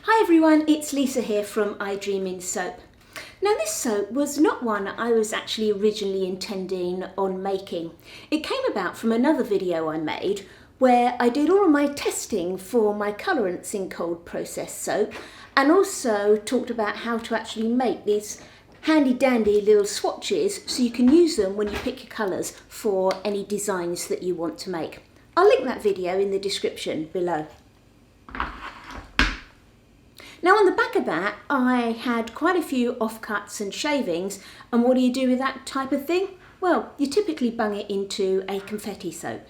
Hi everyone, it's Lisa here from IDreaminSoap. Now this soap was not one I was actually originally intending on making. It came about from another video I made where I did all of my testing for my colorants in cold process soap and also talked about how to actually make these handy dandy little swatches so you can use them when you pick your colours for any designs that you want to make. I'll link that video in the description below. Now on the back of that, I had quite a few offcuts and shavings, and what do you do with that type of thing? Well, you typically bung it into a confetti soap.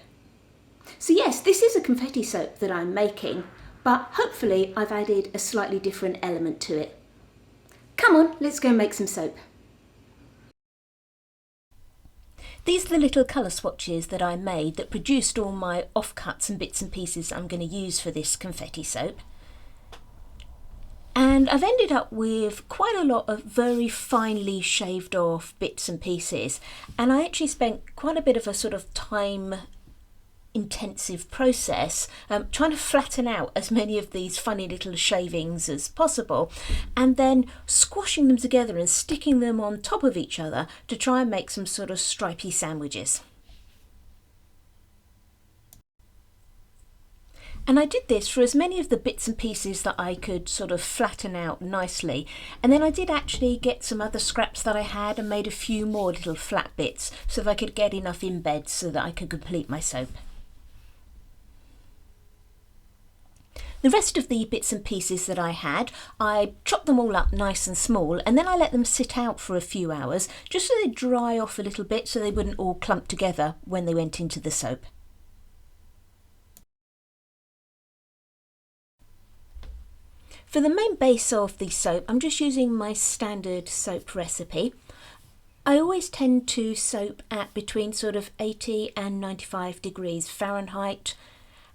So yes, this is a confetti soap that I'm making, but hopefully I've added a slightly different element to it. Come on, let's go make some soap. These are the little colour swatches that I made that produced all my offcuts and bits and pieces I'm going to use for this confetti soap. And I've ended up with quite a lot of very finely shaved off bits and pieces, and I actually spent quite a bit of a sort of time intensive process trying to flatten out as many of these funny little shavings as possible, and then squashing them together and sticking them on top of each other to try and make some sort of stripey sandwiches. And I did this for as many of the bits and pieces that I could sort of flatten out nicely. And then I did actually get some other scraps that I had and made a few more little flat bits so that I could get enough embeds so that I could complete my soap. The rest of the bits and pieces that I had, I chopped them all up nice and small, and then I let them sit out for a few hours just so they dry off a little bit so they wouldn't all clump together when they went into the soap. For the main base of the soap, I'm just using my standard soap recipe. I always tend to soap at between sort of 80 and 95 degrees Fahrenheit,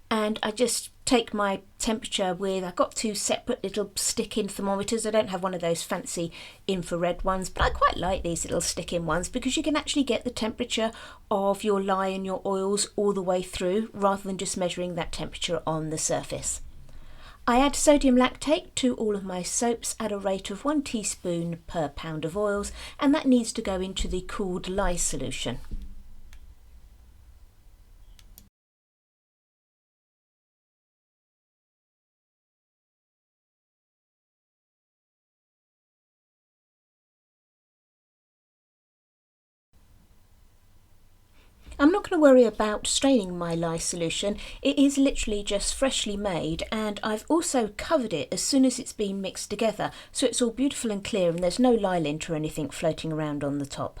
and I just take my temperature with, I've got two separate little stick-in thermometers. I don't have one of those fancy infrared ones, but I quite like these little stick-in ones because you can actually get the temperature of your lye and your oils all the way through rather than just measuring that temperature on the surface. I add sodium lactate to all of my soaps at a rate of 1 teaspoon per pound of oils, and that needs to go into the cooled lye solution. I'm not going to worry about straining my lye solution. It is literally just freshly made, and I've also covered it as soon as it's been mixed together so it's all beautiful and clear and there's no lye lint or anything floating around on the top.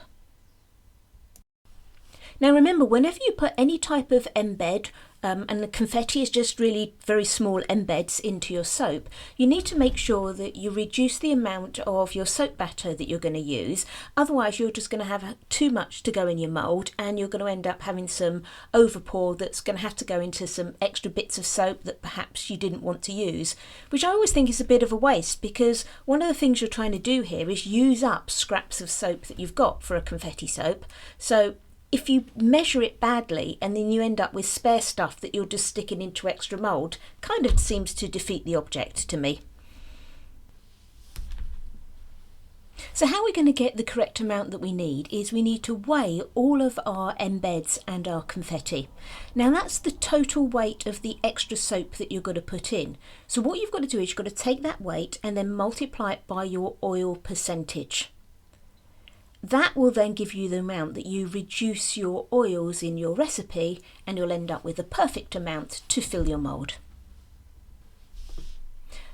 Now remember, whenever you put any type of embed, and the confetti is just really very small embeds into your soap, you need to make sure that you reduce the amount of your soap batter that you're going to use. Otherwise you're just going to have too much to go in your mould and you're going to end up having some overpour that's going to have to go into some extra bits of soap that perhaps you didn't want to use, which I always think is a bit of a waste, because one of the things you're trying to do here is use up scraps of soap that you've got for a confetti soap. So if you measure it badly and then you end up with spare stuff that you're just sticking into extra mould, kind of seems to defeat the object to me. So how we're going to get the correct amount that we need is we need to weigh all of our embeds and our confetti. Now that's the total weight of the extra soap that you're going to put in. So what you've got to do is you've got to take that weight and then multiply it by your oil percentage. That will then give you the amount that you reduce your oils in your recipe, and you'll end up with a perfect amount to fill your mould.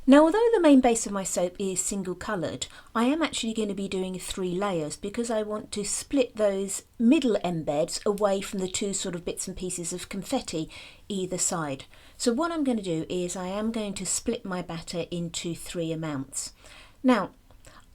Now although the main base of my soap is single coloured, I am actually going to be doing 3 layers because I want to split those middle embeds away from the two sort of bits and pieces of confetti either side. So what I'm going to do is I am going to split my batter into 3 amounts. Now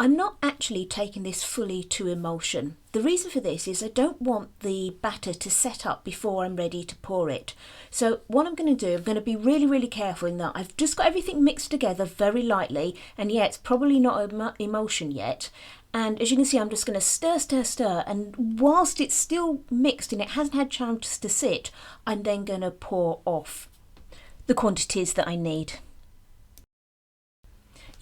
I'm not actually taking this fully to emulsion. The reason for this is I don't want the batter to set up before I'm ready to pour it. So what I'm going to do, I'm going to be really careful in that I've just got everything mixed together very lightly, and yeah, it's probably not emulsion yet. And as you can see, I'm just going to stir, and whilst it's still mixed and it hasn't had a chance to sit, I'm then going to pour off the quantities that I need.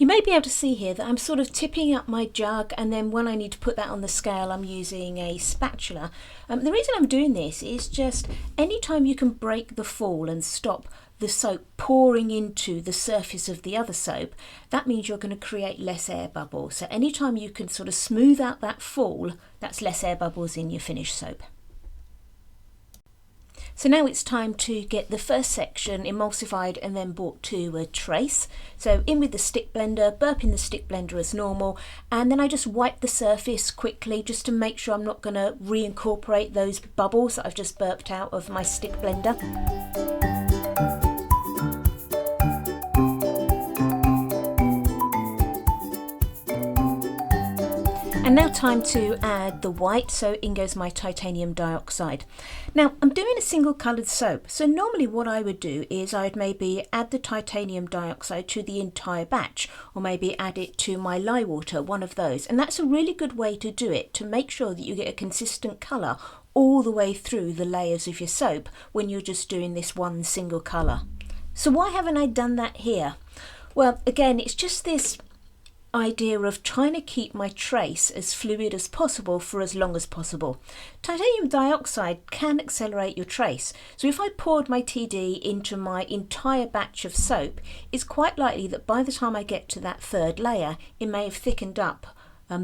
You may be able to see here that I'm sort of tipping up my jug, and then when I need to put that on the scale I'm using a spatula. The reason I'm doing this is just anytime you can break the fall and stop the soap pouring into the surface of the other soap, that means you're going to create less air bubbles. So anytime you can sort of smooth out that fall, that's less air bubbles in your finished soap. So now it's time to get the first section emulsified and then brought to a trace. So in with the stick blender, burp in the stick blender as normal, and then I just wipe the surface quickly just to make sure I'm not going to reincorporate those bubbles that I've just burped out of my stick blender. And now time to add the white, so in goes my titanium dioxide. Now I'm doing a single coloured soap, so normally what I would do is I'd maybe add the titanium dioxide to the entire batch, or maybe add it to my lye water, one of those. And that's a really good way to do it, to make sure that you get a consistent colour all the way through the layers of your soap when you're just doing this one single colour. So why haven't I done that here? Well, again, it's just this idea of trying to keep my trace as fluid as possible for as long as possible. Titanium dioxide can accelerate your trace, so if I poured my TD into my entire batch of soap, it's quite likely that by the time I get to that third layer it may have thickened up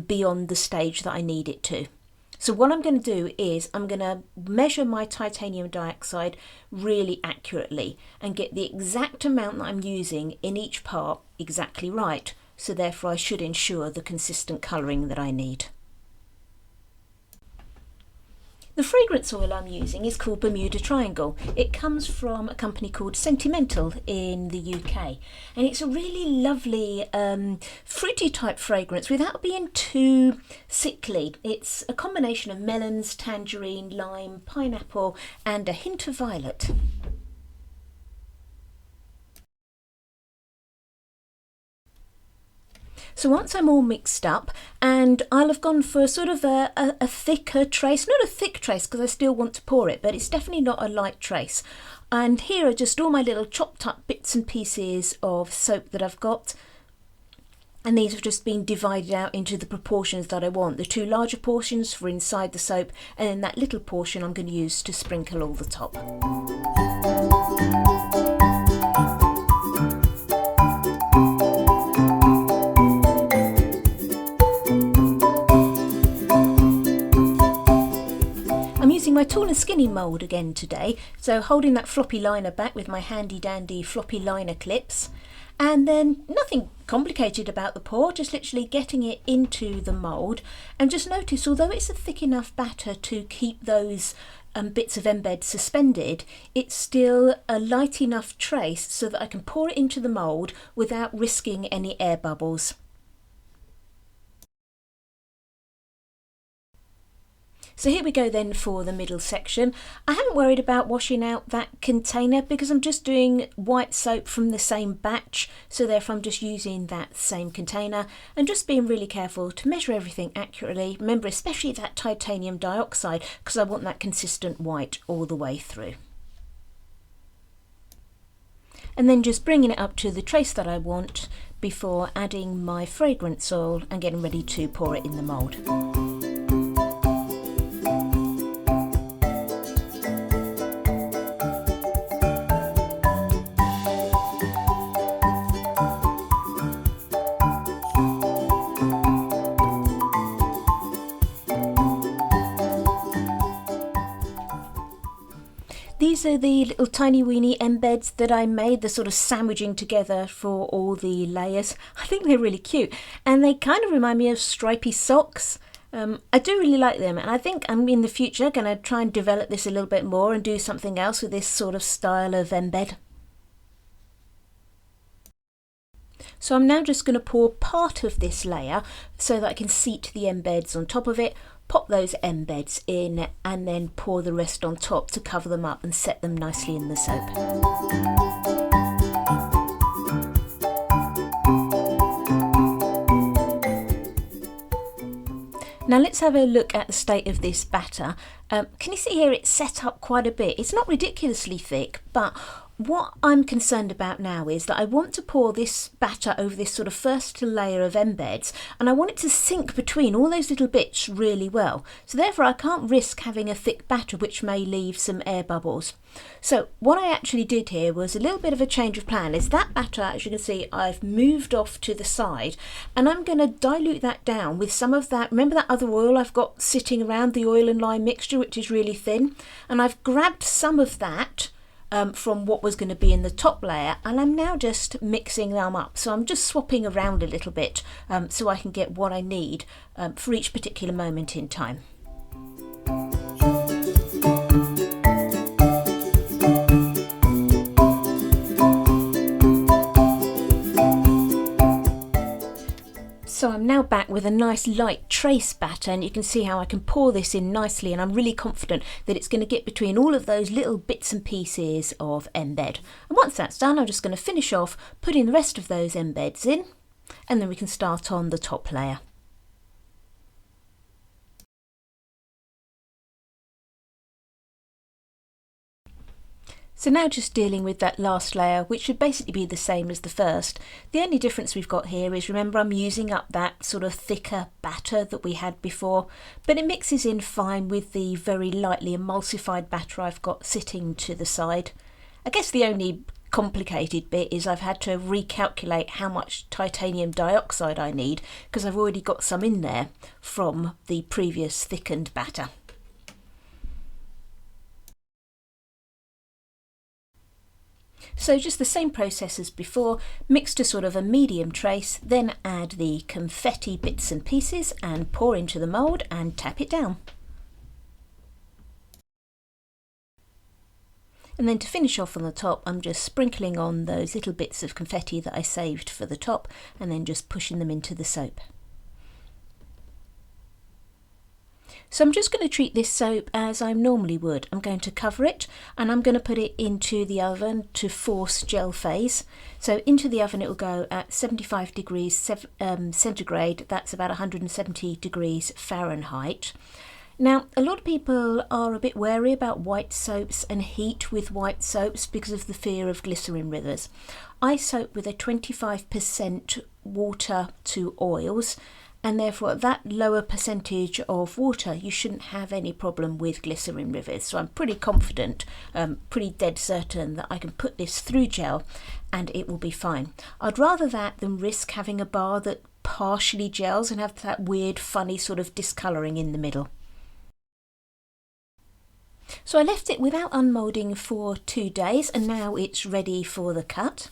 beyond the stage that I need it to. So what I'm going to do is I'm going to measure my titanium dioxide really accurately and get the exact amount that I'm using in each part exactly right. So therefore I should ensure the consistent colouring that I need. The fragrance oil I'm using is called Bermuda Triangle. It comes from a company called Sentimental in the UK, and it's a really lovely fruity type fragrance without being too sickly. It's a combination of melons, tangerine, lime, pineapple and a hint of violet. So once I'm all mixed up, and I'll have gone for sort of a thicker trace, not a thick trace because I still want to pour it, but it's definitely not a light trace. And here are just all my little chopped up bits and pieces of soap that I've got. And these have just been divided out into the proportions that I want. The two larger portions for inside the soap, and then that little portion I'm going to use to sprinkle all the top. My tall and skinny mould again today, so holding that floppy liner back with my handy dandy floppy liner clips, and then nothing complicated about the pour, just literally getting it into the mould. And just notice, although it's a thick enough batter to keep those bits of embed suspended, it's still a light enough trace so that I can pour it into the mould without risking any air bubbles. So here we go then for the middle section. I haven't worried about washing out that container because I'm just doing white soap from the same batch, so therefore I'm just using that same container and just being really careful to measure everything accurately. Remember, especially that titanium dioxide, because I want that consistent white all the way through. And then just bringing it up to the trace that I want before adding my fragrance oil and getting ready to pour it in the mould. These are the little tiny weeny embeds that I made, the sort of sandwiching together for all the layers. I think they're really cute, and they kind of remind me of Stripey socks. I do really like them, and I think I'm in the future going to try and develop this a little bit more and do something else with this sort of style of embed. So I'm now just going to pour part of this layer so that I can seat the embeds on top of it, pop those embeds in, and then pour the rest on top to cover them up and set them nicely in the soap. Now let's have a look at the state of this batter. Can you see here it's set up quite a bit? It's not ridiculously thick, but What I'm concerned about now is that I want to pour this batter over this sort of first layer of embeds, and I want it to sink between all those little bits really well. So therefore I can't risk having a thick batter which may leave some air bubbles. So what I actually did here was a little bit of a change of plan. Is that batter, as you can see, I've moved off to the side, and I'm going to dilute that down with some of that, remember that other oil I've got sitting around, the oil and lime mixture, which is really thin, and I've grabbed some of that from what was going to be in the top layer, and I'm now just mixing them up. So I'm just swapping around a little bit so I can get what I need for each particular moment in time. So I'm now back with a nice light trace batter, and you can see how I can pour this in nicely, and I'm really confident that it's going to get between all of those little bits and pieces of embed. And once that's done, I'm just going to finish off putting the rest of those embeds in, and then we can start on the top layer. So now just dealing with that last layer, which should basically be the same as the first. The only difference we've got here is, remember, I'm using up that sort of thicker batter that we had before, but it mixes in fine with the very lightly emulsified batter I've got sitting to the side. I guess the only complicated bit is I've had to recalculate how much titanium dioxide I need, because I've already got some in there from the previous thickened batter. So just the same process as before, mix to sort of a medium trace, then add the confetti bits and pieces and pour into the mould and tap it down. And then to finish off on the top, I'm just sprinkling on those little bits of confetti that I saved for the top, and then just pushing them into the soap. So I'm just going to treat this soap as I normally would. I'm going to cover it, and I'm going to put it into the oven to force gel phase. So into the oven it will go at 75 degrees centigrade, that's about 170 degrees Fahrenheit. Now, a lot of people are a bit wary about white soaps and heat with white soaps because of the fear of glycerin rivers. I soap with a 25% water to oils, and therefore at that lower percentage of water you shouldn't have any problem with glycerin rivers. So I'm pretty confident, pretty dead certain that I can put this through gel and it will be fine. I'd rather that than risk having a bar that partially gels and have that weird funny sort of discolouring in the middle. So I left it without unmoulding for 2 days, and now it's ready for the cut.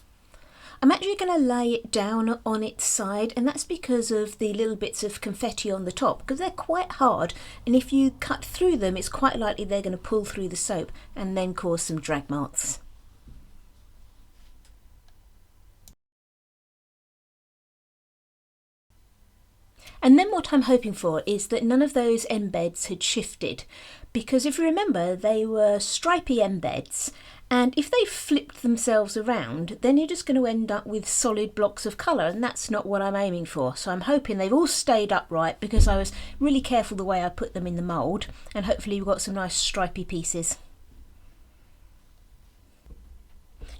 I'm actually going to lay it down on its side, and that's because of the little bits of confetti on the top, because they're quite hard, and if you cut through them it's quite likely they're going to pull through the soap and then cause some drag marks. And then what I'm hoping for is that none of those embeds had shifted, because if you remember they were stripy embeds, and if they flipped themselves around then you're just going to end up with solid blocks of colour, and that's not what I'm aiming for. So I'm hoping they've all stayed upright because I was really careful the way I put them in the mould, and hopefully we've got some nice stripy pieces.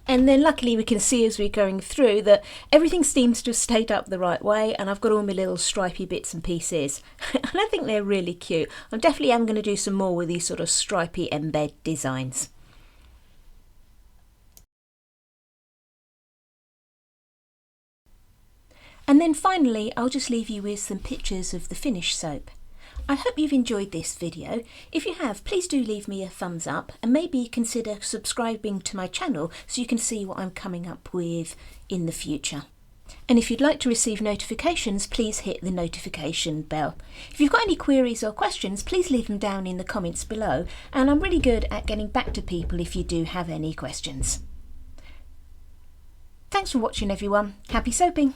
And then luckily we can see as we're going through that everything seems to have stayed up the right way, and I've got all my little stripy bits and pieces. And I think they're really cute. I definitely am going to do some more with these sort of stripy embed designs. And then finally I'll just leave you with some pictures of the finished soap. I hope you've enjoyed this video. If you have, please do leave me a thumbs up, and maybe consider subscribing to my channel so you can see what I'm coming up with in the future. And if you'd like to receive notifications, please hit the notification bell. If you've got any queries or questions, please leave them down in the comments below, and I'm really good at getting back to people if you do have any questions. Thanks for watching everyone. Happy soaping!